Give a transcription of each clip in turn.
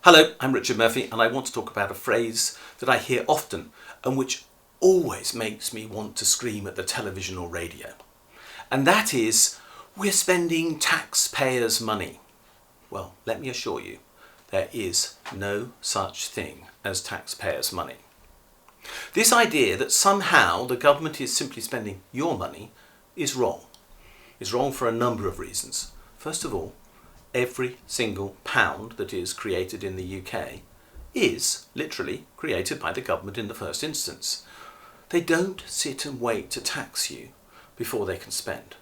Hello, I'm Richard Murphy, and I want to talk about a phrase that I hear often and which always makes me want to scream at the television or radio. And that is, we're spending taxpayers' money. Well, let me assure you, there is no such thing as taxpayers' money. This idea that somehow the government is simply spending your money is wrong. It's wrong for a number of reasons. First of all, every single pound that is created in the UK is literally created by the government in the first instance. They don't sit and wait to tax you before they can spend.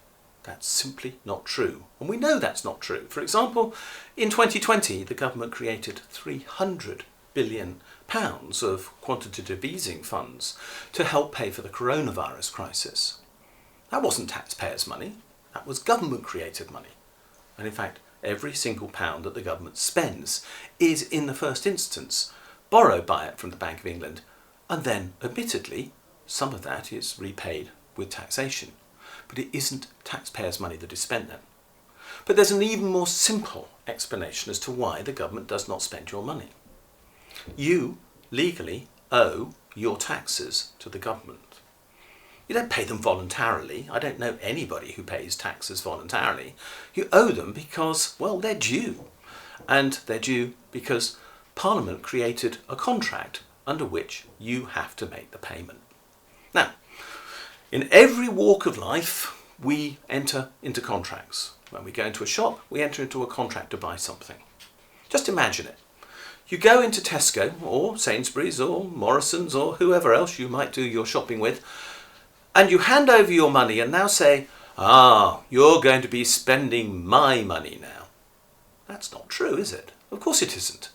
That's simply not true. And we know that's not true. For example, in 2020, the government created £300 billion of quantitative easing funds to help pay for the coronavirus crisis. That wasn't taxpayers' money. That was government-created money. And in fact, every single pound that the government spends is, in the first instance, borrowed by it from the Bank of England, and then, admittedly, some of that is repaid with taxation. But it isn't taxpayers' money that is spent then. But there's an even more simple explanation as to why the government does not spend your money. You legally owe your taxes to the government. You don't pay them voluntarily. I don't know anybody who pays taxes voluntarily. You owe them because, well, they're due. And they're due because Parliament created a contract under which you have to make the payment. Now, in every walk of life, we enter into contracts. When we go into a shop, we enter into a contract to buy something. Just imagine it. You go into Tesco or Sainsbury's or Morrison's or whoever else you might do your shopping with, and you hand over your money and now say, you're going to be spending my money now. That's not true, is it? Of course it isn't.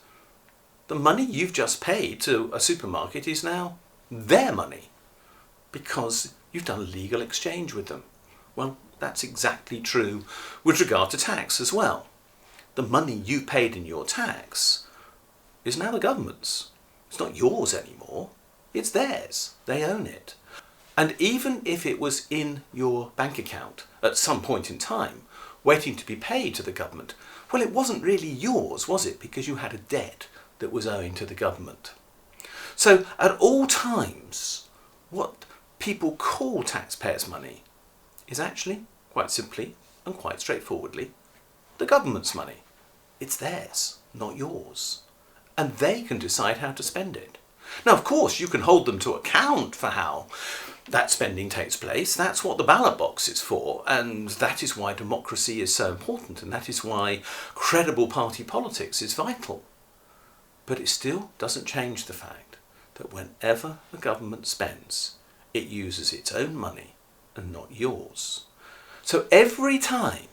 The money you've just paid to a supermarket is now their money because you've done a legal exchange with them. Well, that's exactly true with regard to tax as well. The money you paid in your tax is now the government's. It's not yours anymore. It's theirs. They own it. And even if it was in your bank account at some point in time, waiting to be paid to the government, well, it wasn't really yours, was it? Because you had a debt that was owing to the government. So at all times, what people call taxpayers' money is actually, quite simply and quite straightforwardly, the government's money. It's theirs, not yours. And they can decide how to spend it. Now, of course, you can hold them to account for how that spending takes place. That's what the ballot box is for, and that is why democracy is so important, and that is why credible party politics is vital. But it still doesn't change the fact that whenever the government spends, it uses its own money and not yours. So every time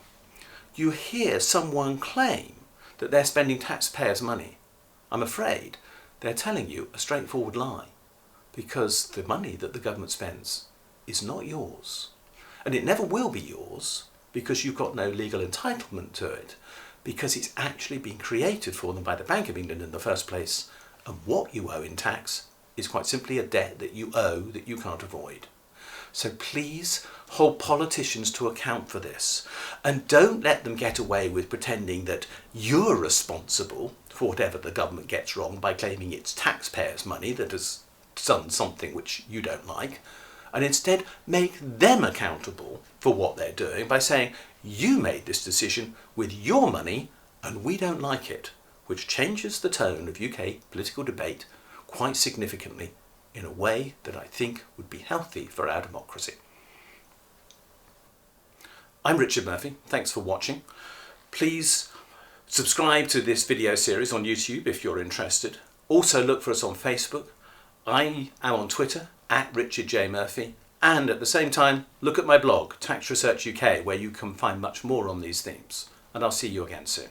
you hear someone claim that they're spending taxpayers' money, I'm afraid they're telling you a straightforward lie, because the money that the government spends is not yours. And it never will be yours because you've got no legal entitlement to it, because it's actually been created for them by the Bank of England in the first place, and what you owe in tax is quite simply a debt that you owe that you can't avoid. So please hold politicians to account for this, and don't let them get away with pretending that you're responsible for whatever the government gets wrong by claiming it's taxpayers' money that has done something which you don't like, and instead make them accountable for what they're doing by saying, you made this decision with your money and we don't like it, which changes the tone of UK political debate quite significantly in a way that I think would be healthy for our democracy. I'm Richard Murphy. Thanks for watching. Please subscribe to this video series on YouTube if you're interested. Also look for us on Facebook. I am on Twitter at Richard J. Murphy, and at the same time look at my blog Tax Research UK, where you can find much more on these themes. And I'll see you again soon.